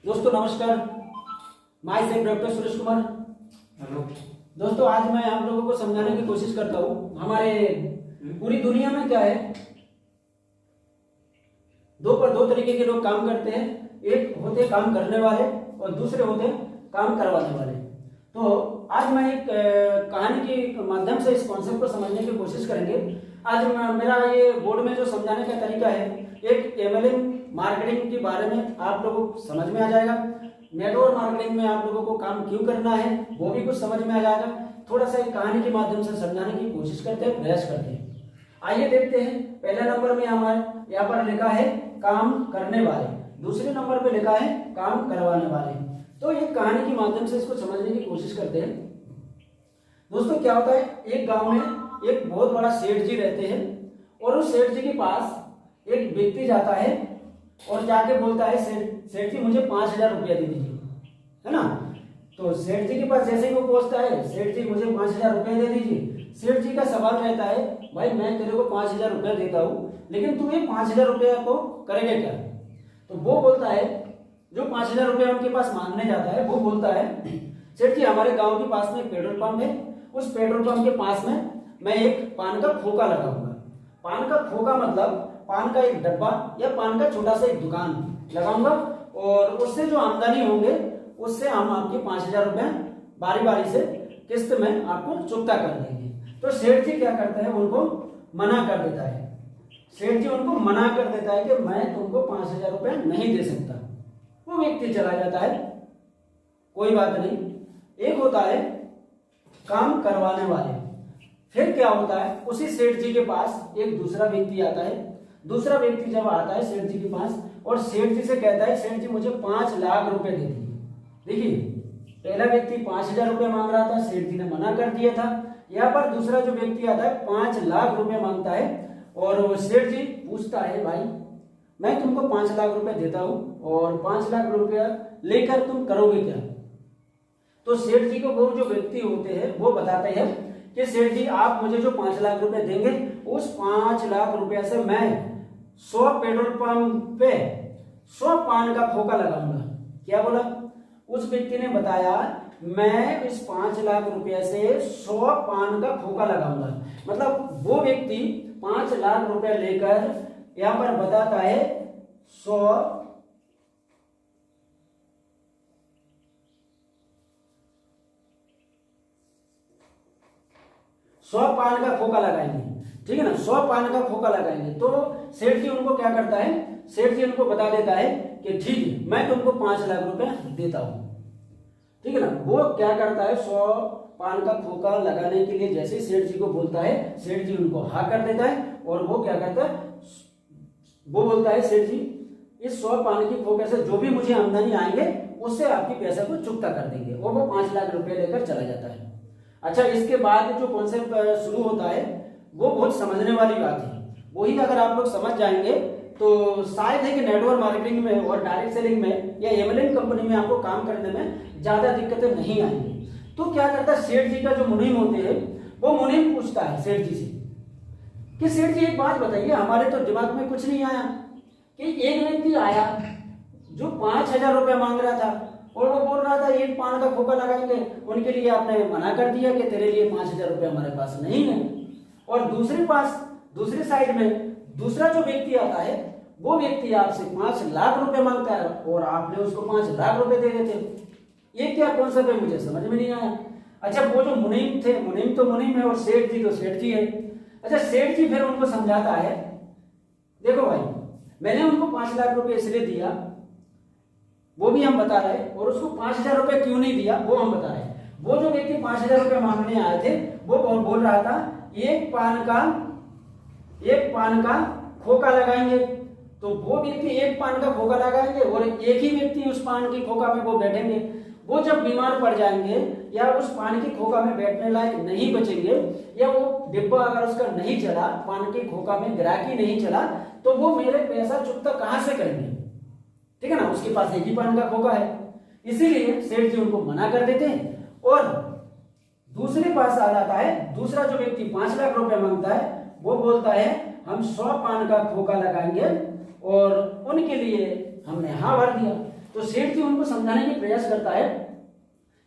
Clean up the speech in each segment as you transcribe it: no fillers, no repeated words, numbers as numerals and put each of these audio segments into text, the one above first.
दोस्तों नमस्कार। My self doctor Suresh Kumar. Hello दोस्तों आज मैं आप लोगों को समझाने की कोशिश करता हूँ। हमारे पूरी दुनिया में क्या है, दो तरीके के लोग काम करते हैं। एक होते हैं काम करने वाले और दूसरे होते हैं काम करवाने वाले। तो आज मैं एक कहानी के माध्यम से इस कॉन्सेप्ट को समझने की कोशिश करेंगे। आज मेरा ये बोर्ड में जो समझाने का तरीका है, एक एमएलएम मार्केटिंग के बारे में आप लोगों को समझ में आ जाएगा। नेटवर्क मार्केटिंग में आप लोगों को काम क्यों करना है वो भी कुछ समझ में आ जाएगा। थोड़ा सा एक कहानी के माध्यम से समझाने की कोशिश करते हैं, प्रयास करते हैं। आइए देखते हैं। पहला नंबर में हमारे यहाँ पर लिखा है काम करने वाले, दूसरे नंबर पे लिखा है काम करवाने वाले। तो ये कहानी के माध्यम से इसको समझने की कोशिश करते हैं। दोस्तों क्या होता है, एक गांव में एक बहुत बड़ा सेठ जी रहते हैं और उस सेठ जी के पास एक व्यक्ति जाता है और जाके बोलता है सेठ जी मुझे 5,000 रुपया दे दीजिए, है ना। तो सेठ जी के पास जैसे ही वो पहुंचता है, सेठ जी मुझे 5,000 रुपया दे दीजिए। सेठ जी का सवाल रहता है, भाई मैं तेरे को 5,000 रुपया देता हूँ, लेकिन तू ये 5,000 रुपया को करेगा क्या। तो वो बोलता है, जो 5,000 रुपया उनके पास मांगने जाता है, वो बोलता है सेठ जी हमारे गाँव के पास में एक पेट्रोल पंप है, उस पेट्रोल पंप के पास में मैं एक पान का खोखा लगाऊंगा। पान का खोखा मतलब पान का एक डब्बा या पान का छोटा सा एक दुकान लगाऊंगा और उससे जो आमदनी होंगे उससे हम आपके 5,000 रुपए बारी बारी से किस्त में आपको चुकता कर देंगे। तो सेठ जी क्या करता है, उनको मना कर देता है। सेठ जी उनको मना कर देता है कि मैं तुमको 5,000 रुपए नहीं दे सकता। वो व्यक्ति चला जाता है, कोई बात नहीं। एक होता है काम करवाने वाले। फिर क्या होता है, उसी सेठ जी के पास एक दूसरा व्यक्ति आता है। दूसरा व्यक्ति जब आता है सेठ जी के पास और सेठ जी से कहता है सेठ जी मुझे 5 लाख रुपए दे दीजिए। देखिए पहला व्यक्ति 5,000 रुपए मांग रहा था, सेठ जी ने मना कर दिया था। यहाँ पर दूसरा जो व्यक्ति आता है 5 लाख रुपए मांगता है और सेठ जी पूछता है भाई मैं तुमको 5 लाख रुपए देता हूँ और 5 लाख रुपया लेकर तुम करोगे क्या। तो सेठ जी को वो जो व्यक्ति होते हैं वो बताते हैं कि सेठ जी आप मुझे जो 5 लाख रुपए देंगे, उस 5 लाख रुपए से मैं 100 पेट्रोल पंप पे 100 पान का खोखा लगाऊंगा। क्या बोला उस व्यक्ति ने, बताया मैं इस 5 लाख रुपए से 100 पान का खोखा लगाऊंगा। मतलब वो व्यक्ति 5 लाख रुपए लेकर यहां पर बताता है 100 पान का खोखा लगाएंगे, ठीक है ना। 100 पान का खोखा लगाएंगे। तो सेठ जी उनको क्या करता है, सेठ जी उनको बता देता है कि ठीक है मैं तुमको 5 लाख रुपए देता हूं, ठीक है ना। वो क्या करता है, 100 पान का खोखा लगाने के लिए जैसे सेठ जी को बोलता है, सेठ जी उनको हाँ कर देता है और वो क्या करता है, वो बोलता है सेठ जी इस 100 पान के खोखे से जो भी मुझे आमदनी आएंगे उससे आपकी पैसा को चुकता कर देंगे और वो 5 लाख रुपए लेकर चला जाता है। अच्छा, इसके बाद जो कॉन्सेप्ट शुरू होता है वो बहुत समझने वाली बात है। वही अगर आप लोग समझ जाएंगे तो शायद है कि नेटवर्क मार्केटिंग में और डायरेक्ट सेलिंग में या एमएलएम कंपनी में आपको काम करने में ज्यादा दिक्कतें नहीं आएंगी। तो क्या करता है, सेठ जी का जो मुनीम होते हैं वो मुनीम पूछता है सेठ जी से कि सेठ जी एक बात बताइए, हमारे तो दिमाग में कुछ नहीं आया कि एक व्यक्ति आया जो 5,000 रुपया मांग रहा था और वो बोल रहा था एक पान का खोखा लगाएंगे, उनके लिए आपने मना कर दिया कि तेरे लिए 5,000 रुपया हमारे पास नहीं है। और दूसरी साइड में दूसरा जो व्यक्ति आता है वो व्यक्ति आपसे 5 लाख रुपए मांगता है और आपने उसको 5 लाख रुपए दे देते। ये क्या कॉन्सेप्ट है मुझे समझ में नहीं आया। अच्छा, वो जो मुनीम थे, मुनीम तो मुनीम है और सेठ जी तो सेठ जी है। अच्छा, सेठ जी फिर उनको समझाता है, देखो भाई मैंने उनको 5 लाख रुपए इसलिए दिया, वो भी हम बता रहे हैं, और उसको 5,000 रुपए क्यों नहीं दिया वो हम बता रहे हैं। वो जो व्यक्ति 5,000 रुपए मांगने आए थे वो बोल रहा था एक पान का खोखा लगाएंगे। तो वो व्यक्ति एक पान का खोखा लगाएंगे और एक ही व्यक्ति उस पान के खोखा में वो बैठेंगे। वो जब बीमार पड़ जाएंगे या उस पान के खोखा में बैठने लायक नहीं बचेंगे या वो डिब्बा अगर उसका नहीं चला, पान के खोखा में ग्राहकी नहीं चला, तो वो मेरे पैसा चुकता कहां से करेंगे, ठीक है ना। उसके पास एक ही पान का खोखा है, इसीलिए सेठ जी उनको मना कर देते हैं। और दूसरे पास आ जाता है दूसरा जो व्यक्ति 5 लाख रुपए मांगता है, वो बोलता है हम 100 पान का खोखा लगाएंगे और उनके लिए हमने हाँ भर दिया। तो सेठ जी उनको समझाने की प्रयास करता है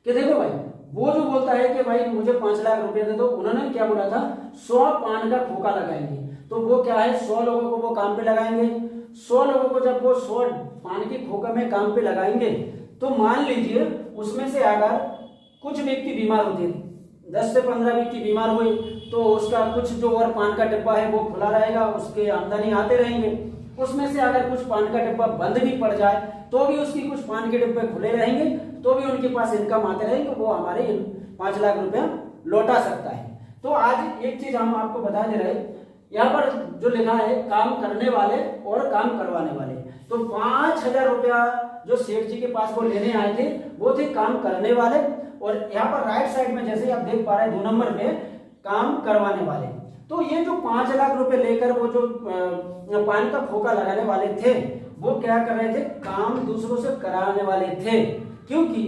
कि देखो भाई, वो जो बोलता है कि भाई मुझे 5 लाख रुपए दे दो, उन्होंने क्या बोला था, 100 पान का खोखा लगाएंगे। तो वो क्या है, 100 लोगों को वो काम पे लगाएंगे। 100 लोगों को जब वो 100 पान के खोखे में काम पे लगाएंगे, तो मान लीजिए उसमें से अगर कुछ व्यक्ति बीमार होते हैं, 10 से 15 व्यक्ति बीमार हुए, तो उसका कुछ जो और पान का डिब्बा है वो खुला रहेगा, उसके आमदनी आते रहेंगे। उसमें से अगर कुछ पान का डिब्बा बंद भी पड़ जाए तो भी उसकी कुछ पान के डिब्बे खुले रहेंगे, तो भी उनके पास इनकम आते रहेंगे, वो हमारे 5 लाख रुपया लौटा सकता है। तो आज एक चीज हम आपको बता दे रहे हैं, यहाँ पर जो लिखा है काम करने वाले और काम करवाने वाले। तो 5,000 रुपया जो सेठ जी के पास वो लेने आए थे, वो थे काम करने वाले, और यहाँ पर राइट साइड में जैसे आप देख पा रहे हैं 2 नंबर पे काम करवाने वाले। तो ये जो 5 लाख रुपए लेकर वो जो पान का खोखा लगाने वाले थे, वो क्या कर रहे थे, काम दूसरों से कराने वाले थे। क्योंकि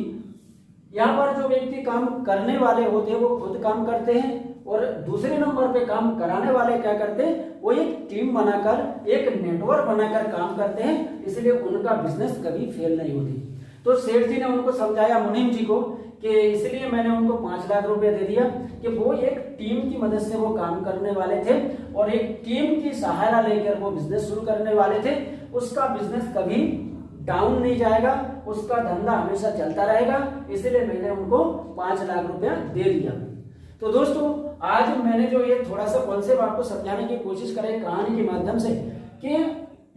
यहाँ पर जो व्यक्ति काम करने वाले होते हैं वो खुद काम करते हैं, और दूसरे नंबर पे काम कराने वाले क्या करते हैं, वो एक टीम बनाकर, एक नेटवर्क बनाकर काम करते हैं, इसलिए उनका बिजनेस कभी फेल नहीं होती। तो सेठ जी ने उनको समझाया, मुनीम जी को, कि इसलिए मैंने उनको 5 लाख रुपए दे दिया कि वो एक टीम की मदद से वो काम करने वाले थे, और एक टीम की सहारा लेकर वो बिजनेस शुरू करने वाले थे। उसका बिजनेस कभी डाउन नहीं जाएगा, उसका धंधा हमेशा चलता रहेगा, इसलिए मैंने उनको 5 लाख रुपया दे दिया। तो दोस्तों, आज मैंने जो ये थोड़ा सा कॉन्सेप्ट आपको समझाने की कोशिश करें कहानी के माध्यम से, कि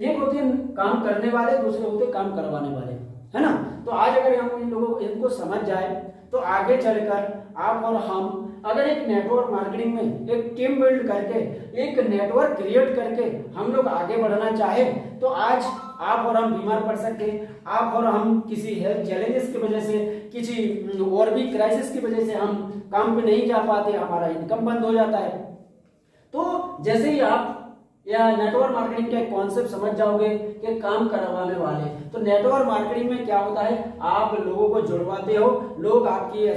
एक होते हैं काम करने वाले, दूसरे होते काम करवाने वाले, है ना। तो आज अगर हम इन लोगों इनको समझ जाए, तो आगे चलकर आप और हम अगर एक नेटवर्क मार्केटिंग में एक टीम बिल्ड करके, एक नेटवर्क क्रिएट करके हम लोग आगे बढ़ना चाहे, तो आज आप और हम बीमार पड़ सकते हैं, आप और हम किसी हेल्थ चैलेंजेस की वजह से, किसी और भी क्राइसिस की वजह से हम काम पे नहीं जा पाते, हमारा इनकम बंद हो जाता है। तो जैसे ही आप या नेटवर्क मार्केटिंग का कॉन्सेप्ट समझ जाओगे कि काम करवाने वाले, तो नेटवर्क मार्केटिंग में क्या होता है, आप लोगों को जुड़वाते हो, लोग आपकी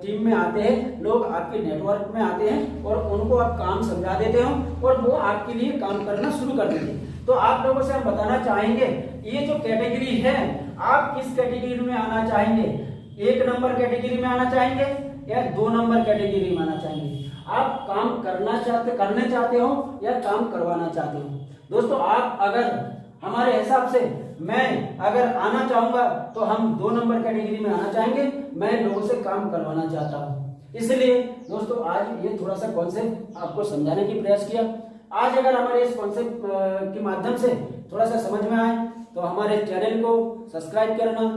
टीम में आते हैं, लोग आपके नेटवर्क में आते हैं, और उनको आप काम समझा देते हो, और वो आपके लिए काम करना शुरू कर देते हैं। तो आप लोगों से हम बताना चाहेंगे, ये जो कैटेगरी है, आप किस कैटेगरी में आना चाहेंगे, 1 नंबर कैटेगरी में आना चाहेंगे या 2 नंबर कैटेगरी में आना चाहेंगे? आप काम करने चाहते हो या काम करवाना चाहते हो? दोस्तों, आप अगर हमारे हिसाब से, मैं अगर आना चाहूंगा तो हम 2 नंबर कैटेगरी में आना चाहेंगे, मैं लोगों से काम करवाना चाहता हूं। इसलिए दोस्तों, आज ये थोड़ा सा कॉन्सेप्ट आपको समझाने की प्रयास किया। आज अगर हमारे इस कॉन्सेप्ट के माध्यम से थोड़ा सा समझ में आए, तो हमारे चैनल को सब्सक्राइब करना,